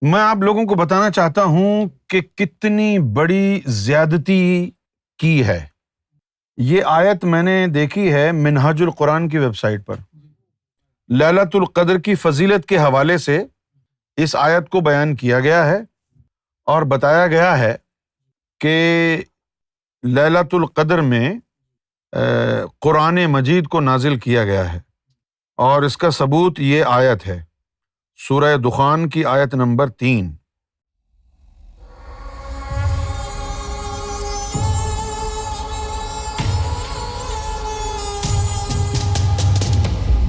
میں آپ لوگوں کو بتانا چاہتا ہوں کہ کتنی بڑی زیادتی کی ہے۔ یہ آیت میں نے دیکھی ہے منہاج القرآن کی ویب سائٹ پر۔ لیلۃ القدر کی فضیلت کے حوالے سے اس آیت کو بیان کیا گیا ہے اور بتایا گیا ہے کہ لیلۃ القدر میں قرآن مجید کو نازل کیا گیا ہے، اور اس کا ثبوت یہ آیت ہے، سورہ دخان کی آیت نمبر 3۔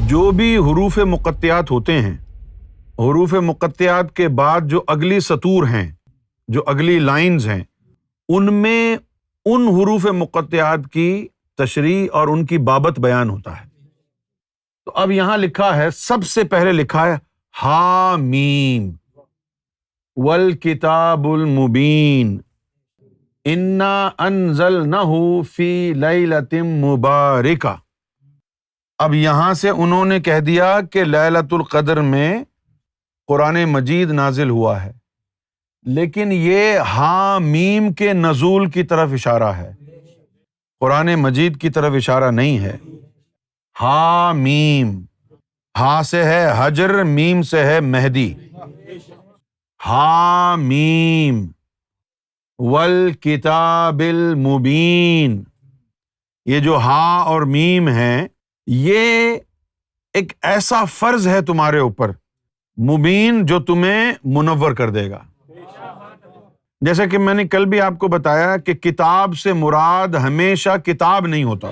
جو بھی حروف مقطعات ہوتے ہیں، حروف مقطعات کے بعد جو اگلی سطور ہیں، جو اگلی لائنز ہیں، ان میں ان حروف مقطعات کی تشریح اور ان کی بابت بیان ہوتا ہے۔ تو اب یہاں لکھا ہے، سب سے پہلے لکھا ہے حامیم والکتاب المبین انا انزلنہ فی لیلۃ مبارکہ۔ اب یہاں سے انہوں نے کہہ دیا کہ لیلۃ القدر میں قرآن مجید نازل ہوا ہے، لیکن یہ حامیم کے نزول کی طرف اشارہ ہے، قرآن مجید کی طرف اشارہ نہیں ہے۔ حامیم، ہا سے ہے حجر، میم سے ہے مہدی۔ حامیم والکتاب المبین، یہ جو ہا اور میم ہیں، یہ ایک ایسا فرض ہے تمہارے اوپر، مبین، جو تمہیں منور کر دے گا۔ جیسا کہ میں نے کل بھی آپ کو بتایا کہ کتاب سے مراد ہمیشہ کتاب نہیں ہوتا،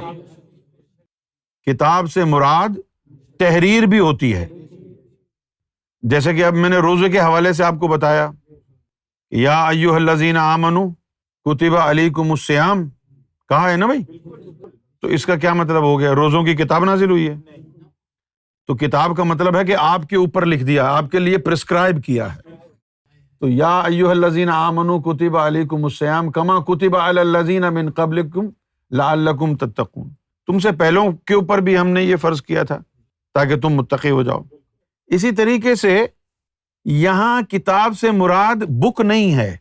کتاب سے مراد تحریر بھی ہوتی ہے۔ جیسے کہ اب میں نے روزے کے حوالے سے آپ کو بتایا، یا ایھا الذین آمنوا کتب علیکم الصیام، کہا ہے نا بھائی، تو اس کا کیا مطلب ہو گیا؟ روزوں کی کتاب نازل ہوئی ہے، تو کتاب کا مطلب ہے کہ آپ کے اوپر لکھ دیا، آپ کے لیے پرسکرائب کیا ہے۔ تو یا ایھا الذین آمنوا کتب علیکم الصیام کما کتب علی الذین من قبلکم لعلکم تتقون، تم سے پہلوں کے اوپر بھی ہم نے یہ فرض کیا تھا تاکہ تم متقی ہو جاؤ۔ اسی طریقے سے یہاں کتاب سے مراد بک نہیں ہے،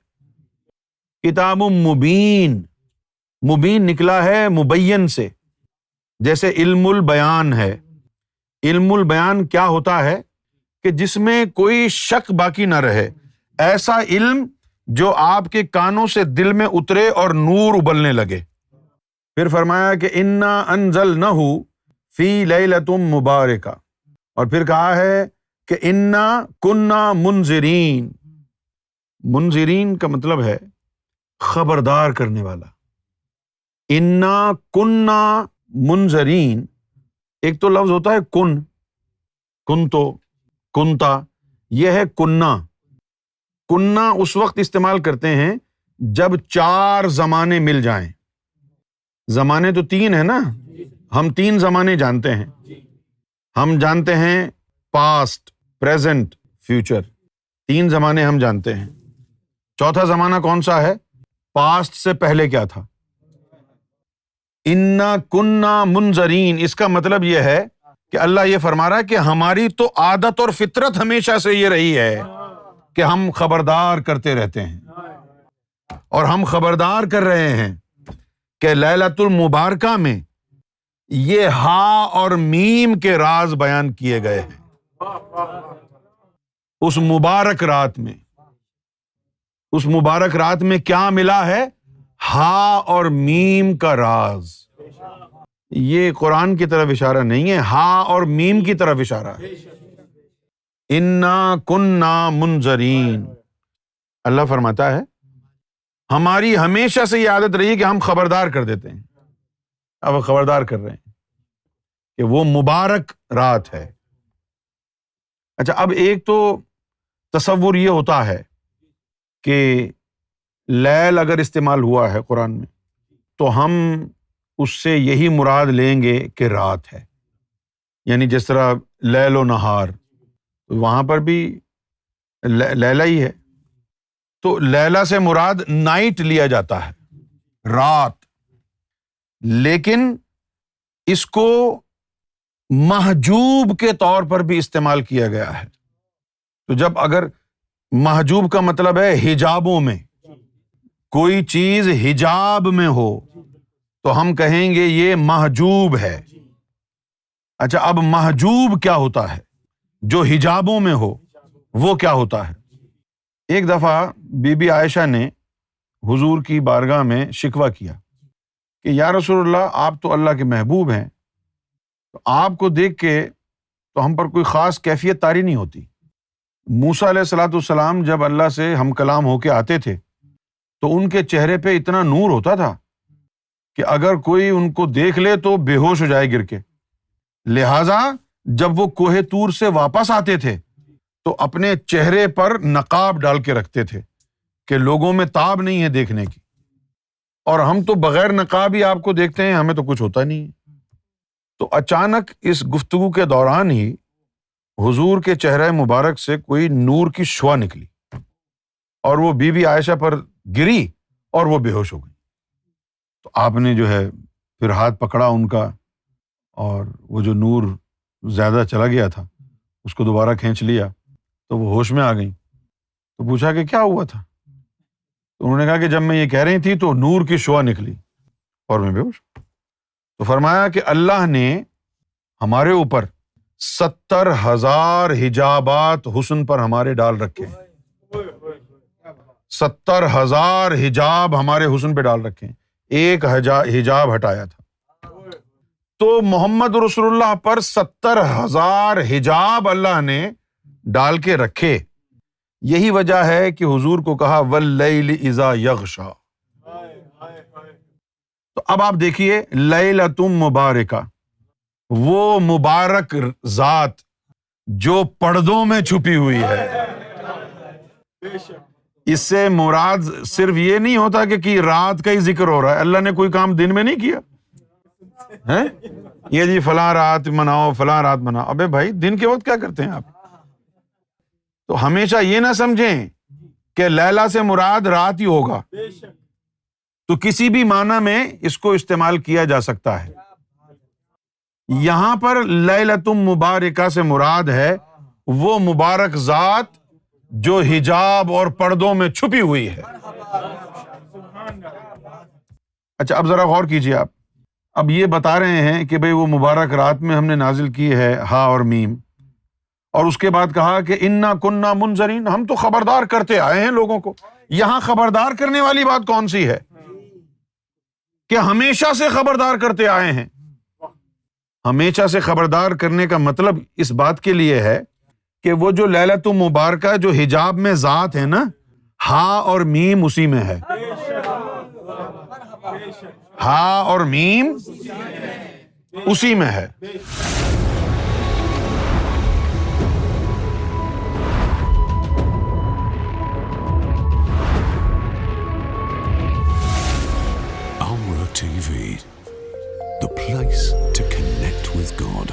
کتاب مبین، مبین نکلا ہے مبین سے، جیسے علم البیان ہے۔ علم البیان کیا ہوتا ہے کہ جس میں کوئی شک باقی نہ رہے، ایسا علم جو آپ کے کانوں سے دل میں اترے اور نور ابلنے لگے۔ پھر فرمایا کہ انا انزلنہ فی لیلۃ مبارکہ، اور پھر کہا ہے کہ انا کنا منذرین۔ منذرین کا مطلب ہے خبردار کرنے والا۔ انا کنا منذرین، ایک تو لفظ ہوتا ہے کن، کنتو، کنتا، یہ ہے کنا۔ کنا اس وقت استعمال کرتے ہیں جب 4 زمانے مل جائیں۔ زمانے تو 3 ہیں نا، ہم 3 زمانے جانتے ہیں، ہم جانتے ہیں پاسٹ، پریزنٹ، فیوچر، 3 زمانے ہم جانتے ہیں۔ چوتھا زمانہ کون سا ہے؟ پاسٹ سے پہلے کیا تھا؟ انا کننا منذرین، اس کا مطلب یہ ہے کہ اللہ یہ فرما رہا ہے کہ ہماری تو عادت اور فطرت ہمیشہ سے یہ رہی ہے کہ ہم خبردار کرتے رہتے ہیں، اور ہم خبردار کر رہے ہیں کہ لیلۃ المبارکہ میں یہ ہا اور میم کے راز بیان کیے گئے ہیں۔ اس مبارک رات میں، اس مبارک رات میں کیا ملا ہے؟ ہا اور میم کا راز۔ یہ قرآن کی طرف اشارہ نہیں ہے، ہا اور میم کی طرف اشارہ ہے۔ انا کننا منذرین، اللہ فرماتا ہے ہماری ہمیشہ سے یہ عادت رہی ہے کہ ہم خبردار کر دیتے ہیں، اب خبردار کر رہے ہیں کہ وہ مبارک رات ہے۔ اچھا، اب ایک تو تصور یہ ہوتا ہے کہ لیل اگر استعمال ہوا ہے قرآن میں تو ہم اس سے یہی مراد لیں گے کہ رات ہے، یعنی جس طرح لیل و نہار، وہاں پر بھی لیلہ ہی ہے، تو لیلہ سے مراد نائٹ لیا جاتا ہے، رات، لیکن اس کو محجوب کے طور پر بھی استعمال کیا گیا ہے۔ تو جب اگر محجوب کا مطلب ہے حجابوں میں، کوئی چیز حجاب میں ہو تو ہم کہیں گے یہ محجوب ہے۔ اچھا، اب محجوب کیا ہوتا ہے؟ جو حجابوں میں ہو وہ کیا ہوتا ہے؟ ایک دفعہ بی بی عائشہ نے حضور کی بارگاہ میں شکوہ کیا کہ یا رسول اللہ، آپ تو اللہ کے محبوب ہیں، تو آپ کو دیکھ کے تو ہم پر کوئی خاص کیفیت طاری نہیں ہوتی۔ موسیٰ علیہ الصلوۃ والسلام جب اللہ سے ہم کلام ہو کے آتے تھے تو ان کے چہرے پہ اتنا نور ہوتا تھا کہ اگر کوئی ان کو دیکھ لے تو بے ہوش ہو جائے گر کے۔ لہٰذا جب وہ کوہ طور سے واپس آتے تھے تو اپنے چہرے پر نقاب ڈال کے رکھتے تھے کہ لوگوں میں تاب نہیں ہے دیکھنے کی، اور ہم تو بغیر نقاب ہی آپ کو دیکھتے ہیں، ہمیں تو کچھ ہوتا نہیں ہے۔ تو اچانک اس گفتگو کے دوران ہی حضور کے چہرہ مبارک سے کوئی نور کی شعاع نکلی اور وہ بی بی عائشہ پر گری اور وہ بے ہوش ہو گئی۔ تو آپ نے جو ہے پھر ہاتھ پکڑا ان کا، اور وہ جو نور زیادہ چلا گیا تھا اس کو دوبارہ کھینچ لیا تو وہ ہوش میں آ گئیں۔ تو پوچھا کہ کیا ہوا تھا؟ تو انہوں نے کہا کہ جب میں یہ کہہ رہی تھی تو نور کی شعاع نکلی اور میں بے ہوش۔ تو فرمایا کہ اللہ نے ہمارے اوپر 70,000 حجابات حسن پر ہمارے ڈال رکھے ہیں، 70,000 حجاب ہمارے حسن پہ ڈال رکھے ہیں، ایک حجاب ہٹایا تھا۔ تو محمد رسول اللہ پر 70,000 حجاب اللہ نے ڈال کے رکھے۔ یہی وجہ ہے کہ حضور کو کہا واللیل اذا یغشا۔ تو اب آپ دیکھیے، لیلۃ مبارکہ، وہ مبارک ذات جو پردوں میں چھپی ہوئی ہے۔ اس سے مراد صرف یہ نہیں ہوتا کہ رات کا ہی ذکر ہو رہا ہے، اللہ نے کوئی کام دن میں نہیں کیا ہے۔ یہ جی فلاں رات مناؤ، فلاں رات مناؤ، ابے بھائی دن کے وقت کیا کرتے ہیں آپ؟ تو ہمیشہ یہ نہ سمجھیں کہ لیلہ سے مراد رات ہی ہوگا، تو کسی بھی معنی میں اس کو استعمال کیا جا سکتا ہے۔ یہاں پر لیلۃ مبارکہ سے مراد ہے وہ مبارک ذات جو حجاب اور پردوں میں چھپی ہوئی ہے۔ اچھا، اب ذرا غور کیجیے، آپ اب یہ بتا رہے ہیں کہ بھئی وہ مبارک رات میں ہم نے نازل کی ہے ہا اور میم، اور اس کے بعد کہا کہ انا کننا منذرین، ہم تو خبردار کرتے آئے ہیں لوگوں کو۔ یہاں خبردار کرنے والی بات کون سی ہے کہ ہمیشہ سے خبردار کرتے آئے ہیں؟ ہمیشہ سے خبردار کرنے کا مطلب اس بات کے لیے ہے کہ وہ جو لیلۃ مبارکہ جو حجاب میں ذات ہے نا، ہا اور میم اسی میں ہے، ہا اور میم اسی میں ہے۔ Amra TV, the place to connect with God.